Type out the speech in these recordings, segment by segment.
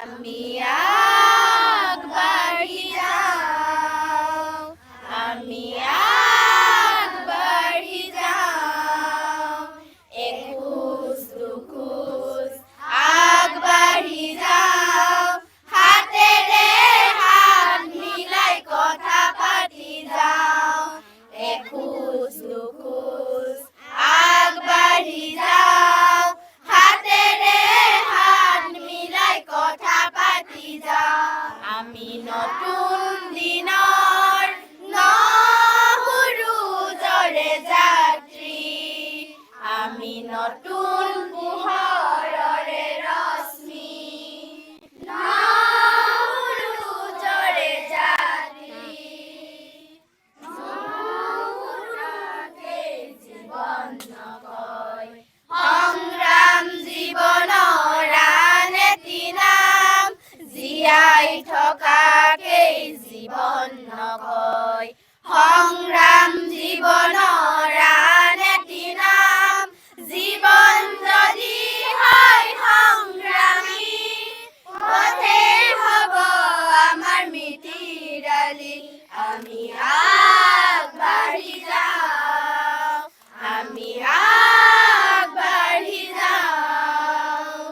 আমি আগবাঢ়ি যাওঁ, আমি আগবাঢ়ি যাওঁ, এখোজ দুখোজ আগবাঢ়ি যাওঁ, হাতেৰে হাত মিলাই কথা পাতি যাওঁ, এখোজ দুখোজ আগবাঢ়ি যাওঁ, হাতেৰে হাত মিলাই কথা পাতি যাওঁ, আমি নতুন দিনৰ নহুৰুজৰে যাত্ৰী, আমি নতুন পোহৰৰে ৰশ্মি, নহুৰুজৰে যাত্ৰী, নহুৰাকেই জীৱন নকয়, সংগ্ৰাম জীৱনৰ আন এটি নাম, জীয়াই থকাকেই জীৱন নকয়, সংগ্ৰাম জীৱনৰ আন এটি নাম, জীৱন যদি হয় সংগ্ৰামী, পথে হ'ব আমাৰ মিতিৰালি, আমি আগবাঢ়ি যাওঁ, আমি আগবাঢ়ি যাওঁ,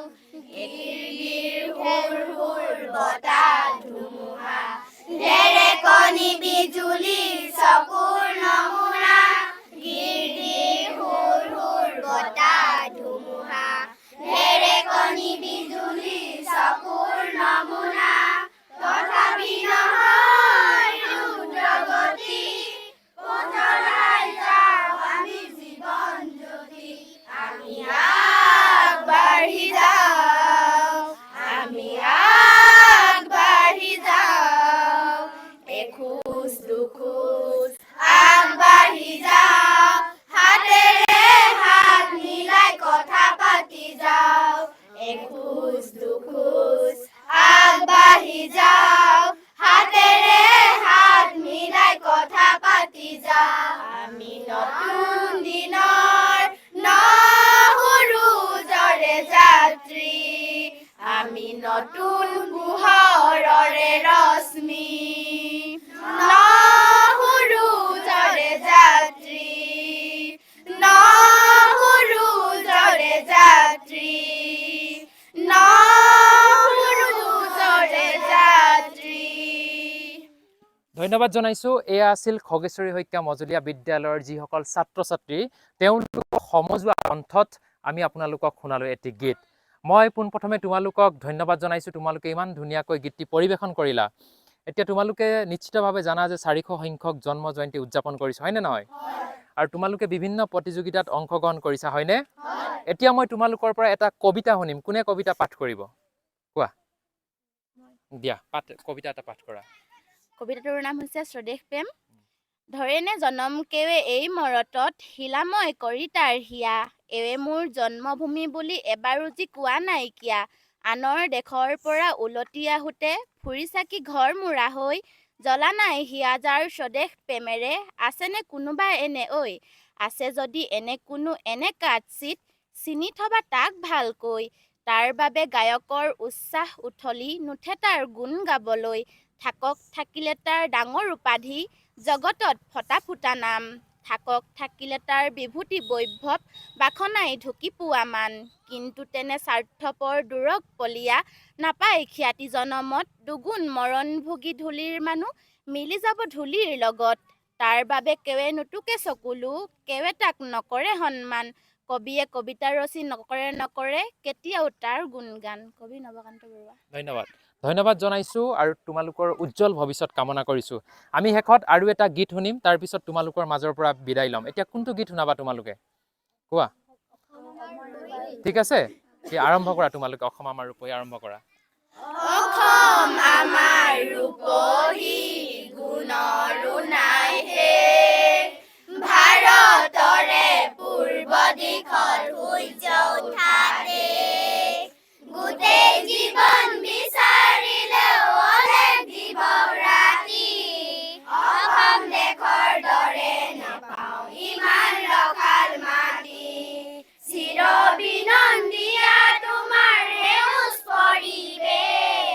গিৰ হুৰ হুৰ বতাহ ধুমুহা, ঢেৰেকণি বিজুলি চকুৰ নমুনা, গিৰ হুৰ হুৰ বতাহ ধুমুহা, ঢেৰেকণি বিজুলি চকুৰ নমুনা, তথাপি নহয় দ্ৰুতগতি, পথৰাই যাওঁ আমি জীৱন জ্যোতি, আমি আগবাঢ়ি যাওঁ, আমি আগবাঢ়ি যাওঁ, এখোজ দুখোজ আগবাঢ়ি যাওঁ, হাতেৰে হাত মিলাই কথা পাতি যাওঁ, এখোজ দুখোজ আগবাঢ়ি যাওঁ, হাতেৰে হাত মিলাই কথা পাতি যাওঁ, আমি নতুন দিনৰ নহুৰুজৰে যাত্ৰী, আমি নতুন পোহৰৰে ৰশ্মি, নহুৰুজৰে যাত্ৰী, নহুৰুজৰে যাত্ৰী, নহুৰুজৰে যাত্ৰী। ধন্যবাদ জনাইছোঁ। এয়া আছিল খগেশ্বৰী শইকীয়া মজলীয়া বিদ্যালয়ৰ যিসকল ছাত্ৰ ছাত্ৰী, তেওঁলোকক সমজুৱা কণ্ঠত আমি আপোনালোকক শুনালোঁ এটি গীত। মই পোনপ্ৰথমে তোমালোকক ধন্যবাদ জনাইছোঁ, তোমালোকে ইমান ধুনীয়াকৈ গীতটি পৰিৱেশন কৰিলা। এতিয়া তোমালোকে নিশ্চিতভাৱে জানা যে 400 সংখ্যক জন্ম জয়ন্তী উদযাপন কৰিছে, হয়নে নহয়? আৰু তোমালোকে বিভিন্ন প্ৰতিযোগিতাত অংশগ্ৰহণ কৰিছা, হয়নে? এতিয়া মই তোমালোকৰ পৰা এটা কবিতা শুনিম। কোনে কবিতা পাঠ কৰিব? কোৱা দিয়া, কবিতা এটা পাঠ কৰা। কবিতাটোৰ নাম হৈছে স্বদেশ প্ৰেম। ধৰেনে জনম কেৱে এই মৰতত, শিলাময় কৰি তাৰ হিয়া, এৱে মোৰ জন্মভূমি বুলি এবাৰো যি কোৱা নাইকিয়া, আনৰ দেশৰ পৰা উলটি আহোঁতে ফুৰি চাকি ঘৰ মূৰা হৈ, জ্বলা নাই হিয়া যাৰ স্বদেশ প্ৰেমেৰে, আছেনে কোনোবা এনে ঐ, আছে যদি এনে কোনো এনে কাচিত, চিনি থবা তাক ভালকৈ, তাৰ বাবে গায়কৰ উচ্ছ্বাস উঠলি নুঠে তাৰ গুণ গাবলৈ, থাকক থাকিলে তাৰ ডাঙৰ উপাধি, জগতত ফটা ফুটা নাম, থাকক থাকিলে তাৰ বিভূতি বৈভৱ, বাখনাই ঢুকি পোৱা মান, কিন্তু তেনে স্বাৰ্থপৰ দূৰক পলিয়া, নাপায় খ্যাতি জনমত, দুগুণ মৰণ ভোগী ধূলিৰ মানুহ, মিলি যাব ধূলিৰ লগত, তাৰ বাবে কেৱে নুটুকে চকুলো, কেৱে তাক নকৰে সন্মান, কবিয়ে কবিতা ৰচি নকৰে কেতিয়াও তাৰ গুণগান। কবি নৱকান্ত বৰুৱা। ধন্যবাদ। ধন্যবাদ জনাইছোঁ আৰু তোমালোকৰ উজ্জ্বল ভৱিষ্যত কামনা কৰিছোঁ। আমি শেষত আৰু এটা গীত শুনিম, তাৰপিছত তোমালোকৰ মাজৰ পৰা বিদায় ল'ম। এতিয়া কোনটো গীত শুনাবা তোমালোকে? কোৱা। ঠিক আছে, আৰম্ভ কৰা তোমালোকে। অসম আমাৰ ৰূপহী আৰম্ভ কৰা। অসম আমাৰ ৰূপহী গুণৰো নাই শেষ, ভাৰতৰে পূৰ্ব দিশত সূৰ্য উঠা দেশ, গোটেই জীৱন বিচাৰিলেও অলেখ দিব ৰাতি, অসম দেশৰ দৰে নাপাওঁ ইমান ৰসাল মাটি, চিৰ বিনন্দীয়া তোমাৰ সেউজ পৰিৱেশ,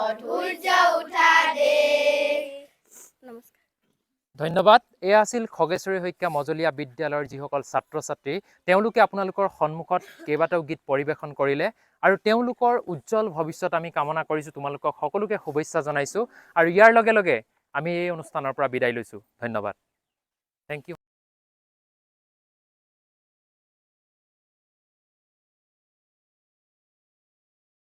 অধৈৰ্য উঠা দেশ। নমস্কাৰ। ধন্যবাদ। এয়া আছিল খগেশ্বৰী শইকীয়া মজলীয়া বিদ্যালয়ৰ যিসকল ছাত্ৰ ছাত্ৰী তেওঁলোকে আপোনালোকৰ সন্মুখত কেইবাটাও গীত পৰিৱেশন কৰিলে আৰু তেওঁলোকৰ উজ্জ্বল ভৱিষ্যত আমি কামনা কৰিছোঁ। তোমালোকক সকলোকে শুভেচ্ছা জনাইছোঁ আৰু ইয়াৰ লগে লগে আমি এই অনুষ্ঠানৰ পৰা বিদায় লৈছোঁ। ধন্যবাদ। Thank U.